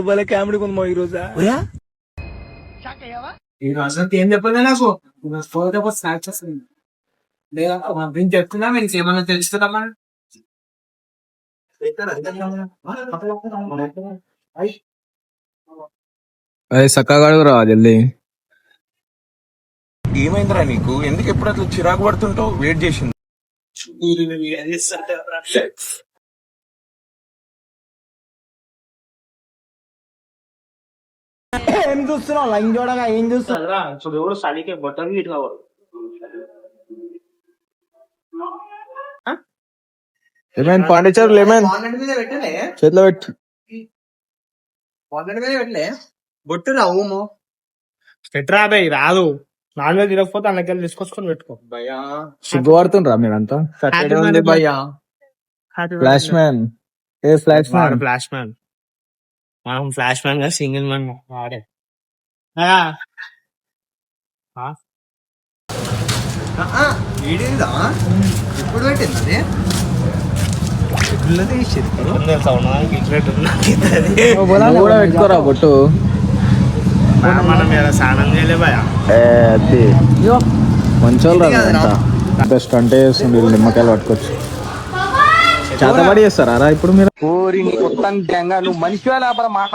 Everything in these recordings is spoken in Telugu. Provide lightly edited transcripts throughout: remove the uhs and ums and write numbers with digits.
వాళ్ళ కామెడీ కొంత ఈ రోజా ఈ రోజు ఏం చెప్పలే నాకు పోతే స్నాక్స్ వస్తుంది లేదా నేను చెప్తున్నా మీకు ఏమన్నా తెలుస్తుందమ్మా అదే చక్కగా రా జల్దీ. ఏమైందిరా నీకు? ఎందుకు ఎప్పుడు అట్లా చిరాకు పడుతుంటావు? వెయిట్ చేసింది ఏం చూస్తున్నావు లైన్ చూడగా ఏం చూస్తున్నా చూడు చలికి బొట్టలు వీటి కావాలి ఏమైంది పాండిచారు ఏమైంది మీద పెట్టలే చేతిలో పెట్టు. మీద పెట్టలే బొట్టు రావు పెట్టరా బై రాదు నాన్ వెజ్ తినకపోతే అన్నకెళ్ళి తీసుకొచ్చుకొని పెట్టుకో భయ్యా సిగ్గుపడుతుండ్రా మీరంతా. భయ్యా ఫ్లాష్ మ్యాన్ ఏ ఫ్లాష్ మ్యాన్ ఫ్లాష్ మ్యాన్ మనం ఫ్లాష్ మ్యాన్ గా సింగిల్ మ్యాన్ వాడే ఎప్పుడు పెట్టింది కూడా పెట్టుకోరా బొట్టు. మనం స్నానం చేయలే భయ్యా అది మంచోళ్ళు బెస్ట్ అంటే చేస్తుండే నిమ్మకాయలు పట్టుకోవచ్చు. చేతబడి చేస్తారా రా ఇప్పుడు మీరు? నువ్వు మనిషి లేపరా మాట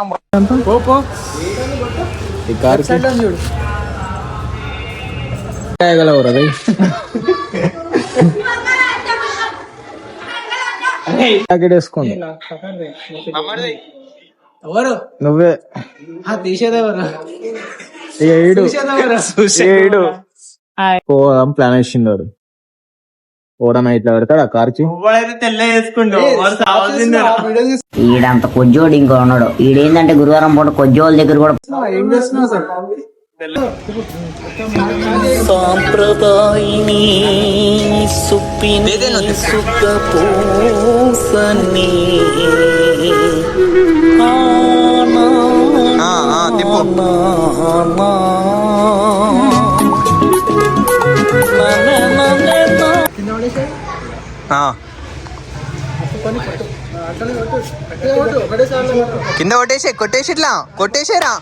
ఈ కారు అది జాకెట్ వేసుకోండి. నువ్వే తీసేదేవరు పోదాం ప్లాన్ వేసిండారు. పోవడం ఇట్లా పెడతాడు ఆ కార్కి. ఈడంత కొజ్జోడు ఇంకో ఉన్నాడు. ఈడేందంటే గురువారం పూట కొజ్జోళ్ళ దగ్గర కూడా సాంప్రదాయిని సుప్పిని సుఖపూసని కింద కొట్టేసి ఇట్లా కొట్టేసేరా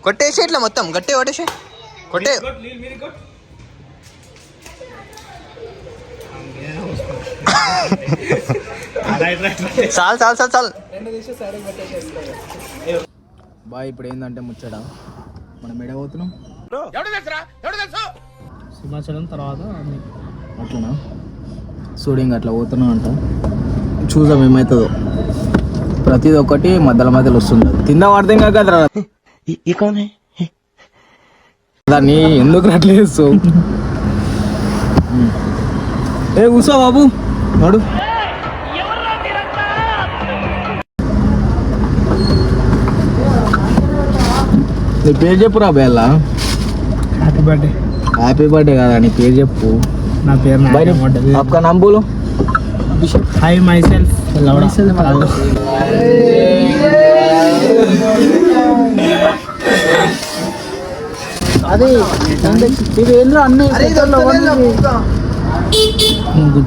కొట్టేసి ఇట్లా మొత్తం గట్టి కొట్టేసి కొట్టే చాలు చాలు చాలు చాలు బాయ్. ఇప్పుడు ఏంటంటే ముచ్చట మనం ఎడబోతున్నాం సింహాచలం తర్వాత అట్లనా షూటింగ్ అట్లా పోతున్నాం అంట. చూసాం ఏమవుతుందో. ప్రతిది ఒక్కటి మధ్యలో మధ్యలో వస్తుంది. తిందా వాడితే ఇంకా కదరా దాన్ని ఎందుకు అట్లా చేస్తావు? ఏ కూర్చో బాబు వాడు నీ పేరు చెప్పు రా బేళ్ళ. Happy birthday. హ్యాపీ బర్త్డే కదా నీ పేరు చెప్పు. నా పేరు आपका नाम बोलो. हाय माई सेल्फ అదే అన్ని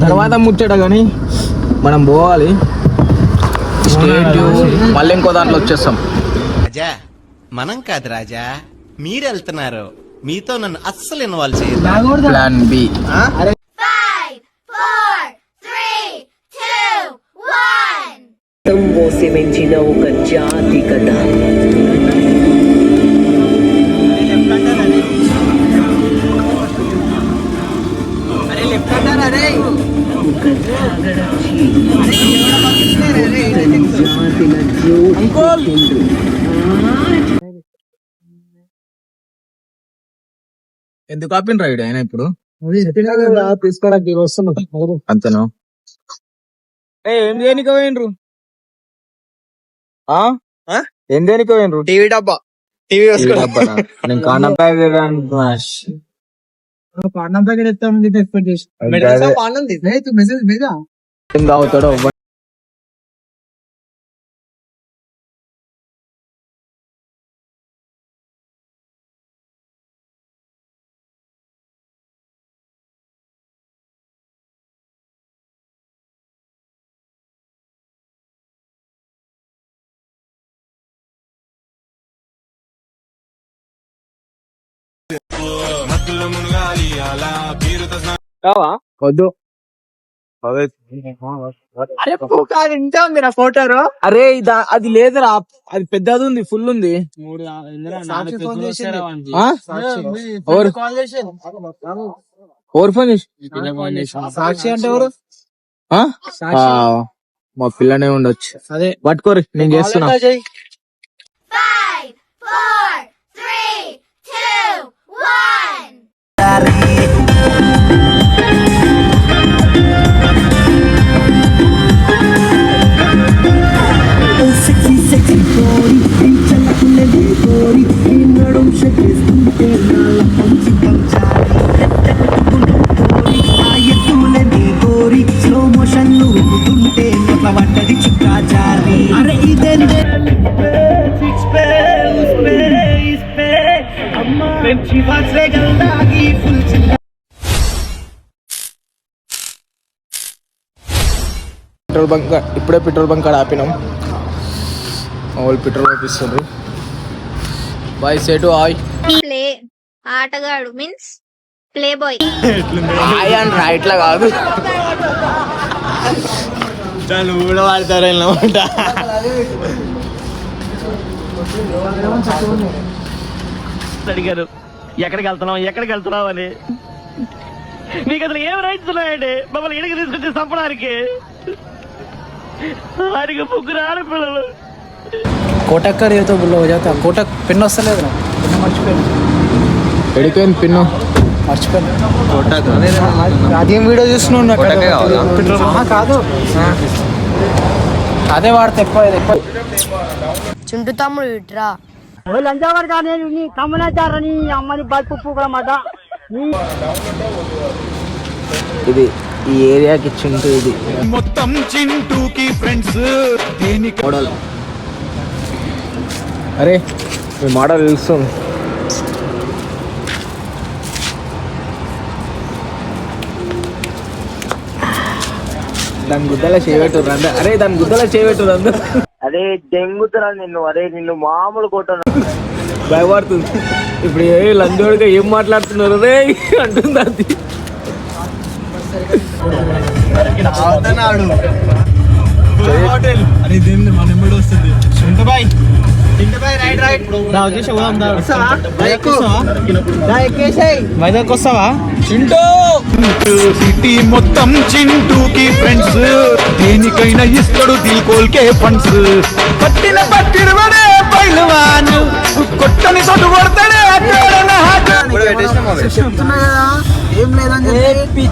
తర్వాత ముచ్చట కానీ మనం పోవాలి. మళ్ళీ ఇంకో దాంట్లో వచ్చేస్తాం. రాజా మనం కాదు రాజా మీరు వెళ్తున్నారు. మీతో నన్ను అస్సలు ఇన్వాల్వ్ చేయదు. Plan B. మోసమించిన ఒక జాతి కథ. ఎందుకు ఆపిన రైడ్ అయినా ఇప్పుడు తీసుకోవడానికి వస్తున్నాం అంతేనా? ఏం దేనికి పోయినరు? ఏం దేనికి పోయినరు? టీవీ డబ్బా టీవీ నేను కాండపాయ పాండం ప్యాకెట్ ఎత్తామని ఎక్స్పెక్ట్ చేసి మెసేజ్ ఏం తాగుతాడో వద్దు. అరే కాదు ఇంతే ఉంది నా ఫోటో అరే అది లేదురా, అది పెద్దది ఉంది, ఫుల్ ఉంది. ఆ? ఎవరు ఫోన్ చేసి? సాక్షి అంటే ఎవరు? ఆ? మా పిల్లనే ఉండొచ్చు. అదే పట్టుకోరు, నేను చేస్తున్నా. 5, 4, 3, 2, 1. పెట్రోల్ బంక్, ఇప్పుడే పెట్రోల్ బంక్ కాడ ఆపినాం. వాళ్ళు పెట్రోల్ పంపిస్తుండ్రు. బాయ్ సేటు హాయ్. ప్లే ఆటగాడు మీన్స్ ప్లే బాయ్. హాయ్ అని ఇట్లా కాదు, నువ్వు కూడా వాడతారు అన్నమాట. అడిగారు ఎక్కడికి వెళ్తున్నావు అని. నీకు అసలు ఏం రైట్స్ ఉన్నాయండి మమ్మల్ని ఇడికి తీసుకొచ్చి చంపడానికి? వారికి 3 ఆడపిల్లలు. కోటక్కర్ ఏదో బుల్లో జాతా కోటక్ పిన్ వస్తలేదు, పిన్ మర్చిపోయాను. ఎడిపోయింది పిన్ను, మర్చిపోయాను. అదేం వీడియో చూస్తున్నావు? కాదు అదే వాడితే ఎక్కువ. చుంటు తమ్ముడు ఇట్రా. ఇది ఈ ఏరియాకి చింటూ, ఇది మొత్తం చింటూకి ఫ్రెండ్స్. మోడల్. అరే మీ మోడల్ తెలుస్తుంది. దాని గుద్దల చేయబెట్టు అందరు. అరే దాని గుద్దల చేయబెట్టు అందరు. అరే దెంగుతున్నా నిన్ను, అరే నిన్ను మామూలు కొట్టను. భయపడుతుంది ఇప్పుడు. లంజోడిగా ఏం మాట్లాడుతున్నారు రే అంటుంది అది. అరే దేని మన ఎమ్మడి వస్తుంది. చింటబాయ్ రైట్ వైజాగ్ వస్తావా చింటూ? సిటీ మొత్తం చింటూకి ఫ్రెండ్స్. దేనికైనా ఇస్తాడు దిల్కోల్కే ఫండ్స్. పట్టినవాడే పైలవాను, కొట్టని చోటు కొడతాడే. చెప్తున్నా కదా ఏం లేదని చెప్పి